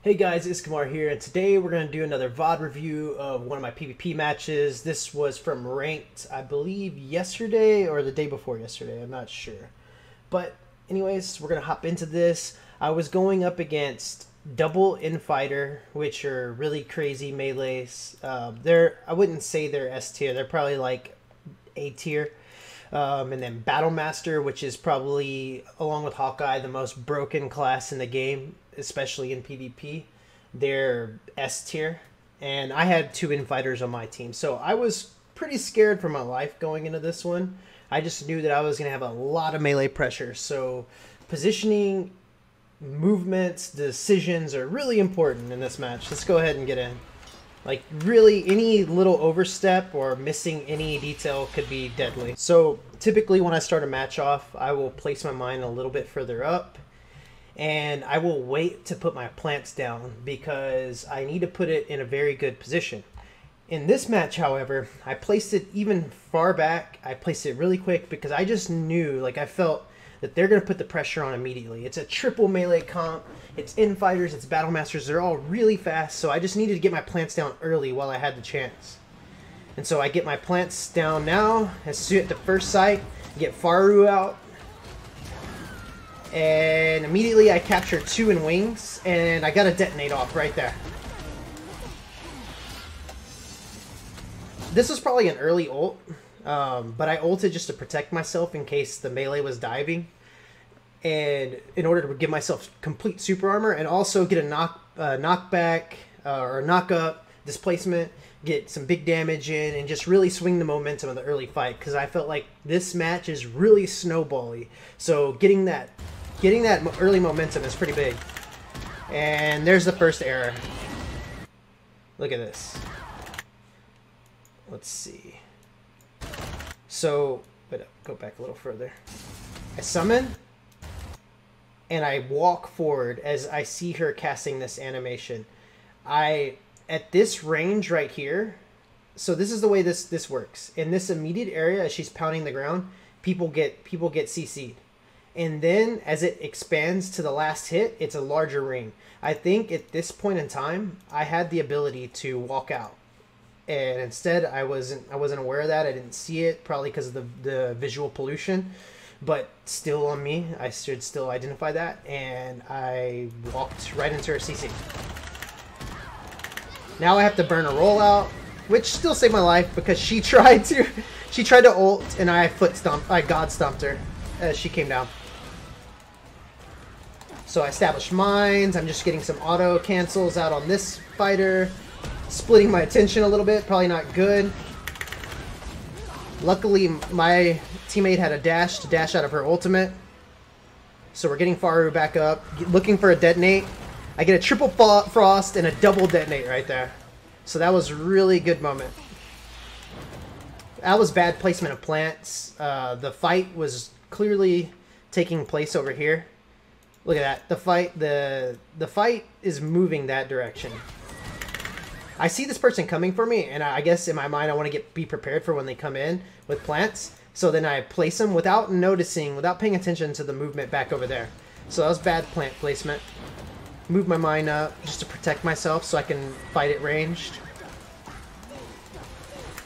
Hey guys, it's Kamar here, and today we're going to do another VOD review of one of my PvP matches. This was from Ranked, I believe, yesterday or the day before yesterday. I'm not sure. But anyways, we're going to hop into this. I was going up against Double Infighter, which are really crazy melees. I wouldn't say they're S tier. They're probably like A tier. And then Battle Master, which is probably, along with Hawkeye, the most broken class in the game, especially in PvP. They're S tier, and I had two Infighters on my team, so I was pretty scared for my life going into this one. I just knew that I was going to have a lot of melee pressure, so positioning, movements, decisions are really important in this match. Let's go ahead and get in. Like, really, any little overstep or missing any detail could be deadly. So, typically when I start a match off, I will place my mine a little bit further up, and I will wait to put my plants down because I need to put it in a very good position. In this match, however, I placed it even far back. I placed it really quick because I just knew, like, I felt that they're going to put the pressure on immediately. It's a triple melee comp. It's Infighters, it's Battle Masters. They're all really fast, so I just needed to get my plants down early while I had the chance. And so I get my plants down now, as soon at the first sight, get Faru out, and immediately I capture two in wings, and I got to detonate off right there. This was probably an early ult, but I ulted just to protect myself in case the melee was diving, and in order to give myself complete super armor and also get a knockback or a knock up displacement, get some big damage in, and just really swing the momentum of the early fight, because I felt like this match is really snowbally. So getting that early momentum is pretty big. And there's the first error. Look at this. Let's see. So, go back a little further. I summon, and I walk forward as I see her casting this animation. At this range right here, so this is the way this works. In this immediate area, as she's pounding the ground, people get CC'd. And then as it expands to the last hit, it's a larger ring. I think at this point in time, I had the ability to walk out. And instead, I wasn't aware of that. I didn't see it, probably because of the visual pollution. But still on me, I should still identify that, and I walked right into her CC. Now I have to burn a rollout, which still saved my life because she tried to ult, and I god stomped her as she came down. So I established mines. I'm just getting some auto cancels out on this fighter, splitting my attention a little bit. Probably not good. Luckily, my teammate had a dash to dash out of her ultimate. So we're getting Faru back up, looking for a detonate. I get a triple frost and a double detonate right there. So that was a really good moment. That was bad placement of plants. The fight was clearly taking place over here. Look at that. The fight is moving that direction. I see this person coming for me, and I guess in my mind I want to be prepared for when they come in with plants. So then I place them without noticing, without paying attention to the movement back over there. So that was bad plant placement. Move my mine up just to protect myself so I can fight it ranged.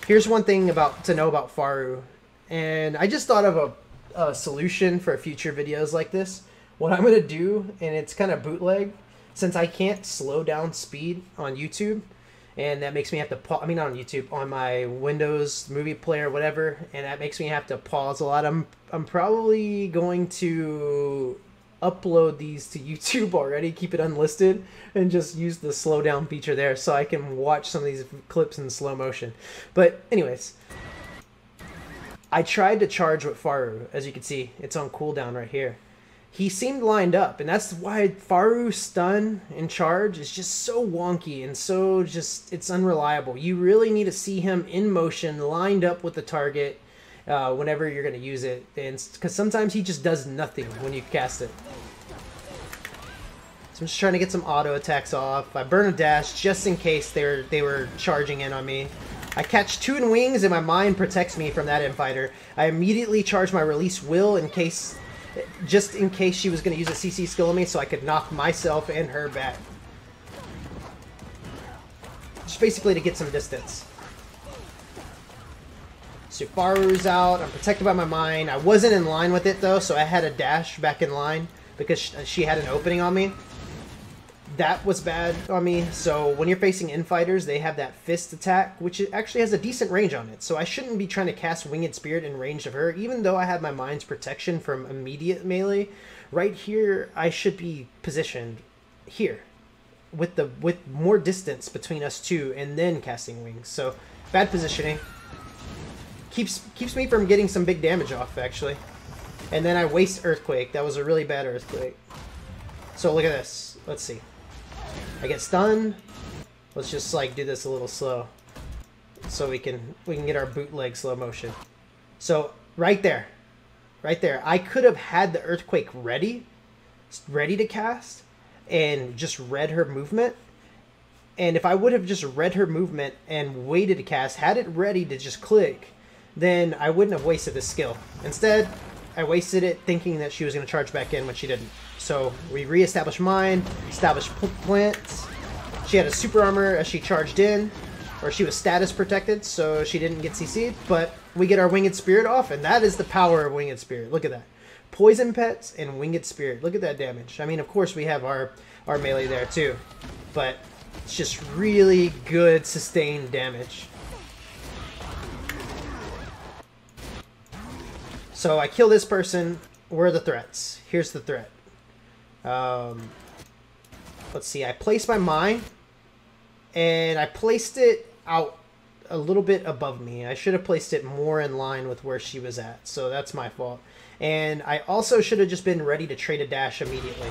Here's one thing to know about Faru, and I just thought of a solution for future videos like this. What I'm going to do, and it's kind of bootleg, since I can't slow down speed on YouTube, and that makes me have to pause, not on YouTube, on my Windows movie player, whatever, and that makes me have to pause a lot. I'm probably going to upload these to YouTube already, keep it unlisted, and just use the slow down feature there so I can watch some of these clips in slow motion. But anyways, I tried to charge with Faru. As you can see, it's on cooldown right here. He seemed lined up, and that's why Faru's stun and charge is just so wonky and so it's unreliable. You really need to see him in motion, lined up with the target whenever you're going to use it, and because sometimes he just does nothing when you cast it. So I'm just trying to get some auto attacks off. I burn a dash just in case they were charging in on me. I catch two in wings, and my mind protects me from that Infighter. I immediately charge my release will just in case she was going to use a CC skill on me, so I could knock myself and her back. just basically to get some distance. Subaru's out. I'm protected by my mine. I wasn't in line with it though, so I had to dash back in line because she had an opening on me. That was bad on me. So when you're facing infighters, they have that fist attack, which actually has a decent range on it. So I shouldn't be trying to cast Winged Spirit in range of her, even though I have my mine's protection from immediate melee. Right here, I should be positioned here with more distance between us two, and then casting wings. So bad positioning. Keeps me from getting some big damage off, actually. And then I waste Earthquake. That was a really bad Earthquake. So look at this. Let's see. I get stunned. Let's just like do this a little slow, so we can get our bootleg slow motion. So right there, I could have had the Earthquake ready to cast, and just read her movement. And if I would have just read her movement and waited to cast, had it ready to just click, then I wouldn't have wasted this skill. Instead, I wasted it thinking that she was going to charge back in when she didn't. So we re-established mine, established plants. She had a super armor as she charged in, or she was status protected, so she didn't get CC'd. But we get our Winged Spirit off, and that is the power of Winged Spirit. Look at that. Poison Pets and Winged Spirit. Look at that damage. I mean, of course, we have our melee there too, but it's just really good sustained damage. So I kill this person. Where are the threats? Here's the threat. Let's see. I placed my mine, and I placed it out a little bit above me. I should have placed it more in line with where she was at, so that's my fault. And I also should have just been ready to trade a dash immediately.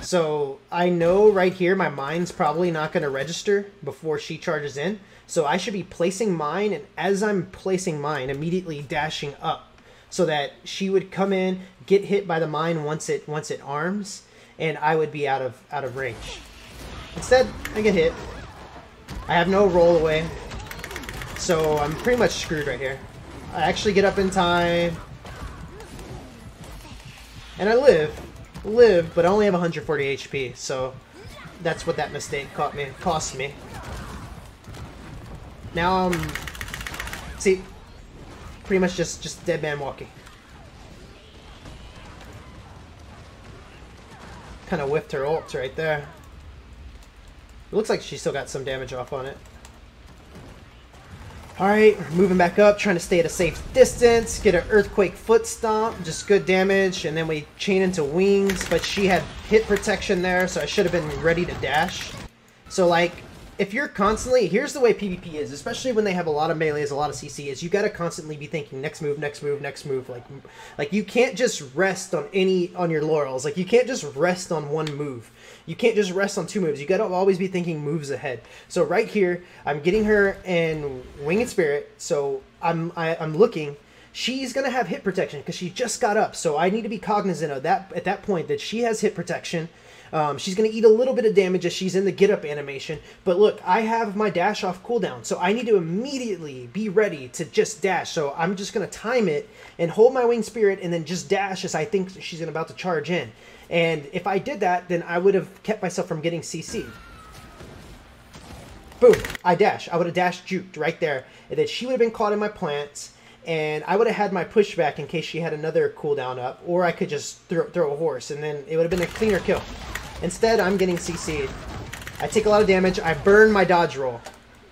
So I know right here my mine's probably not going to register before she charges in, so I should be placing mine, and as I'm placing mine, immediately dashing up, so that she would come in, get hit by the mine once it arms, and I would be out of range. Instead, I get hit. I have no roll away, so I'm pretty much screwed right here. I actually get up in time, and I live, but I only have 140 HP, so that's what that mistake cost me. Now see, pretty much just dead man walking. Kind of whiffed her ult right there. It looks like she still got some damage off on it. Alright, moving back up, trying to stay at a safe distance, get an Earthquake foot stomp, just good damage, and then we chain into wings, but she had hit protection there, so I should have been ready to dash. So like, if you're constantly, here's the way PvP is, especially when they have a lot of melees, a lot of CC, is you gotta constantly be thinking next move, next move, next move. Like you can't just rest on your laurels. Like you can't just rest on one move. You can't just rest on two moves. You gotta always be thinking moves ahead. So right here, I'm getting her in Winged Spirit, so I'm looking. She's gonna have hit protection because she just got up, so I need to be cognizant of that at that point, that she has hit protection. She's going to eat a little bit of damage as she's in the get up animation, but look, I have my dash off cooldown, so I need to immediately be ready to just dash. So I'm just going to time it and hold my Winged Spirit and then just dash as I think she's about to charge in. And if I did that, then I would have kept myself from getting CC'd. Boom, I dash. I would have dashed juked right there, and then she would have been caught in my plants, and I would have had my pushback in case she had another cooldown up, or I could just throw a horse, and then it would have been a cleaner kill. Instead, I'm getting CC'd. I take a lot of damage. I burn my dodge roll,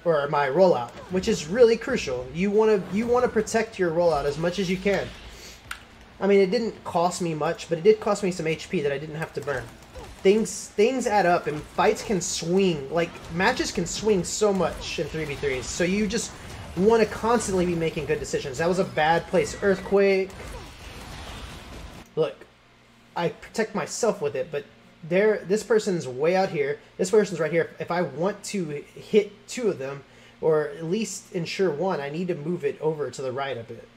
or my rollout, which is really crucial. You want to protect your rollout as much as you can. I mean, it didn't cost me much, but it did cost me some HP that I didn't have to burn. Things add up, and fights can swing. Like, matches can swing so much in 3v3s, so you just want to constantly be making good decisions. That was a bad place. Earthquake. Look, I protect myself with it, but this person's way out here. This person's right here. If I want to hit two of them, or at least ensure one, I need to move it over to the right a bit.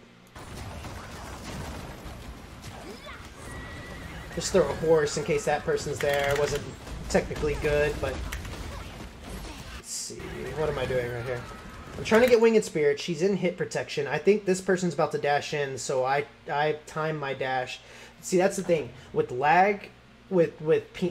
Just throw a horse in case that person's there. It wasn't technically good, but let's see. What am I doing right here? I'm trying to get Winged Spirit. She's in hit protection. I think this person's about to dash in, so I time my dash. See, that's the thing. With lag, with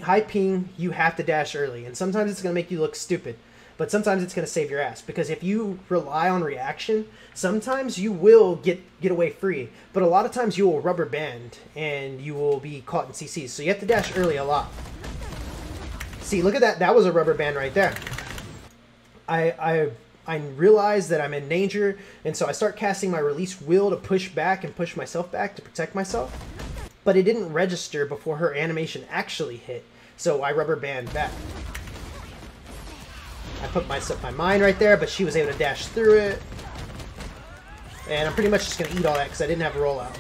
high ping, you have to dash early, and sometimes it's going to make you look stupid. but sometimes it's going to save your ass, because if you rely on reaction, sometimes you will get away free, but a lot of times you will rubber band and you will be caught in CCs. So you have to dash early a lot. See, look at that. That was a rubber band right there. I realize that I'm in danger, and so I start casting my release wheel to push back and push myself back to protect myself. But it didn't register before her animation actually hit, so I rubber band back. I put my mine right there, but she was able to dash through it. And I'm pretty much just going to eat all that because I didn't have a rollout.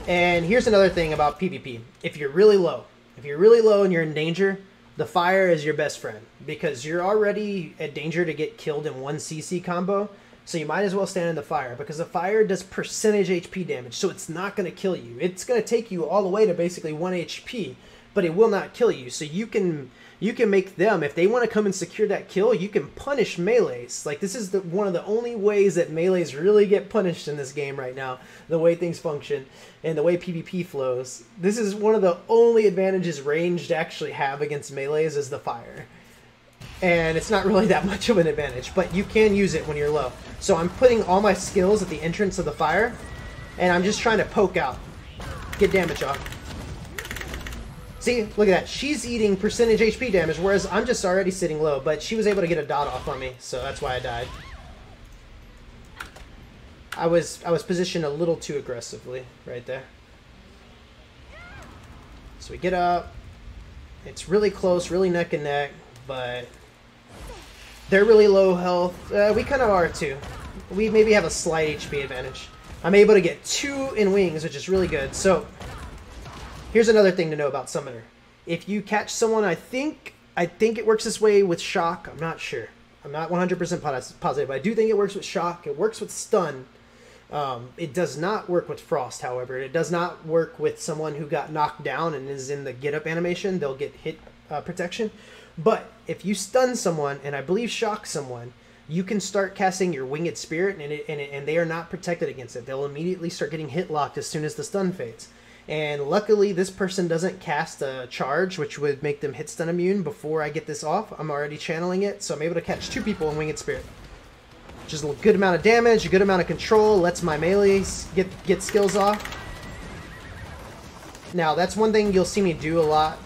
And here's another thing about PvP. If you're really low and you're in danger, the fire is your best friend, because you're already at danger to get killed in one CC combo, so you might as well stand in the fire, because the fire does percentage HP damage, so it's not going to kill you. It's going to take you all the way to basically 1 HP, but it will not kill you. So you can make them, if they want to come and secure that kill, you can punish melees. Like, this is one of the only ways that melees really get punished in this game right now, the way things function and the way PvP flows. This is one of the only advantages ranged actually have against melees, is the fire. And it's not really that much of an advantage, but you can use it when you're low. So I'm putting all my skills at the entrance of the fire, and I'm just trying to poke out, get damage off. See, look at that. She's eating percentage HP damage, whereas I'm just already sitting low, but she was able to get a dot off on me, so that's why I died. I was positioned a little too aggressively right there. So we get up. It's really close, really neck and neck, but they're really low health. We kind of are too. We maybe have a slight HP advantage. I'm able to get 2 in wings, which is really good. So here's another thing to know about Summoner. If you catch someone, I think it works this way with Shock. I'm not sure. I'm not 100% positive, but I do think it works with Shock. It works with Stun. It does not work with Frost, however. It does not work with someone who got knocked down and is in the get up animation. They'll get hit protection. But if you stun someone, and I believe shock someone, you can start casting your Winged Spirit, and they are not protected against it. They'll immediately start getting hit locked as soon as the stun fades. And luckily, this person doesn't cast a charge, which would make them hit stun immune before I get this off. I'm already channeling it, so I'm able to catch 2 people in Winged Spirit. Just a good amount of damage, a good amount of control, lets my melees get skills off. Now, that's one thing you'll see me do a lot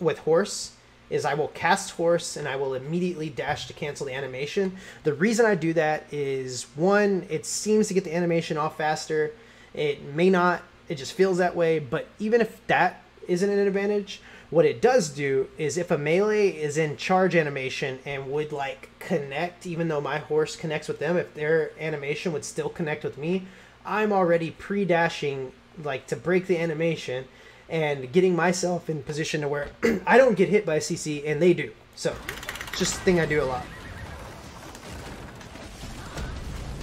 with Horse, is I will cast Horse and I will immediately dash to cancel the animation. The reason I do that is, one, it seems to get the animation off faster. It may not, it just feels that way, but even if that isn't an advantage, what it does do is if a melee is in charge animation and would like connect, even though my Horse connects with them, if their animation would still connect with me, I'm already pre-dashing like to break the animation and getting myself in position to where I don't get hit by a CC and they do. So it's just a thing I do a lot.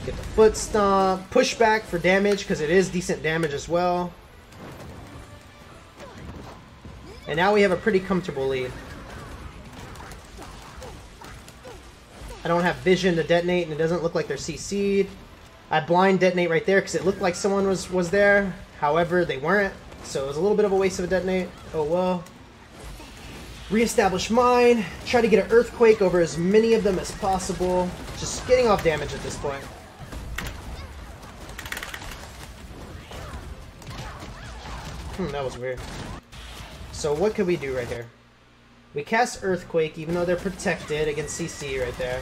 Get the foot stomp, push back for damage because it is decent damage as well. And now we have a pretty comfortable lead. I don't have vision to detonate, and it doesn't look like they're CC'd. I blind detonate right there because it looked like someone was there. However, they weren't, so it was a little bit of a waste of a detonate. Oh well. Reestablish mine. Try to get an earthquake over as many of them as possible. Just getting off damage at this point. That was weird. So what could we do right here? We cast Earthquake, even though they're protected against CC right there.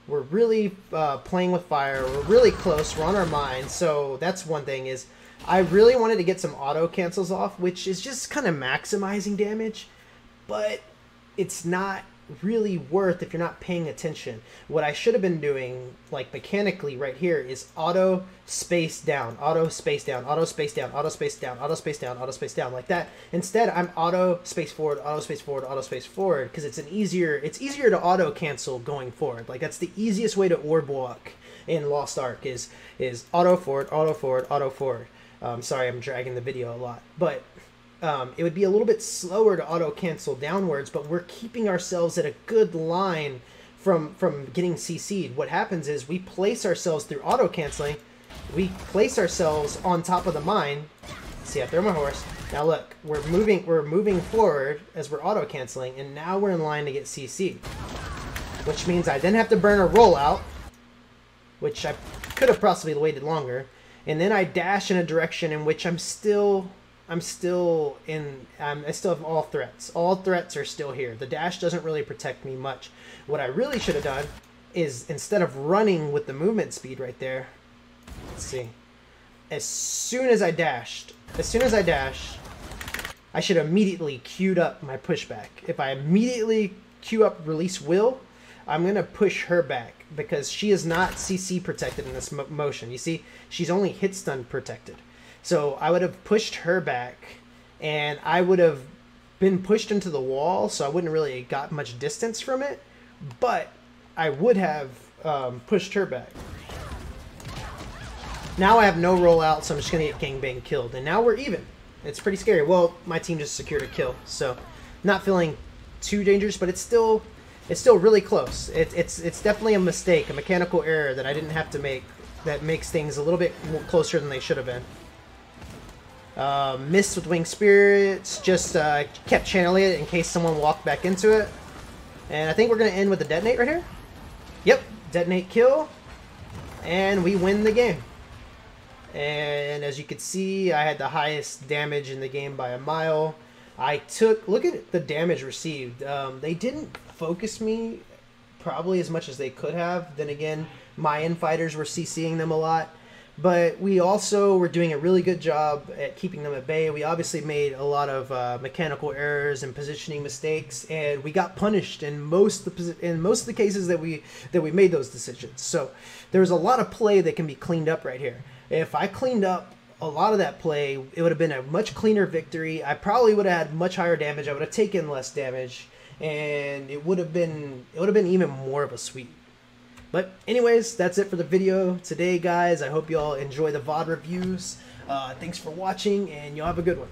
We're really playing with fire. We're really close. We're on our mine. So that's one thing is I really wanted to get some auto cancels off, which is just kind of maximizing damage. But it's not really worth if you're not paying attention. What I should have been doing, like mechanically right here, is auto space down, auto space down, auto space down, auto space down, auto space down, auto space down, like that. Instead, I'm auto space forward, auto space forward, auto space forward, because it's easier to auto cancel going forward. Like that's the easiest way to orb walk in Lost Ark is auto forward, auto forward, auto forward. Sorry, I'm dragging the video a lot, but it would be a little bit slower to auto-cancel downwards, but we're keeping ourselves at a good line from getting CC'd. What happens is we place ourselves through auto-canceling, we place ourselves on top of the mine, See, I throw my horse. Now look, we're moving forward as we're auto canceling, and now we're in line to get CC, which means I then have to burn a rollout, which I could have possibly waited longer, and then I dash in a direction in which I still have all threats. All threats are still here. The dash doesn't really protect me much. What I really should have done is, instead of running with the movement speed right there, let's see. As soon as I dashed, I should immediately queued up my pushback. If I immediately queue up release will, I'm going to push her back because she is not CC protected in this motion. You see, she's only hit stun protected. So I would have pushed her back, and I would have been pushed into the wall, so I wouldn't really got much distance from it, but I would have pushed her back. Now I have no rollout, so I'm just going to get gangbang killed, and now we're even. It's pretty scary. Well, my team just secured a kill, so not feeling too dangerous, but it's still really close. It's definitely a mistake, a mechanical error that I didn't have to make that makes things a little bit more closer than they should have been. Missed with Winged Spirits, just kept channeling it in case someone walked back into it. And I think we're going to end with a detonate right here. Yep, detonate kill, and we win the game. And as you can see, I had the highest damage in the game by a mile. Look at the damage received. They didn't focus me probably as much as they could have. Then again, my infighters were CCing them a lot. But we also were doing a really good job at keeping them at bay. We obviously made a lot of mechanical errors and positioning mistakes, and we got punished in most of the cases that we made those decisions. So there's a lot of play that can be cleaned up right here. If I cleaned up a lot of that play, it would have been a much cleaner victory. I probably would have had much higher damage. I would have taken less damage, and it would have been even more of a sweep. But anyways, that's it for the video today, guys. I hope you all enjoy the VOD reviews. Thanks for watching, and y'all have a good one.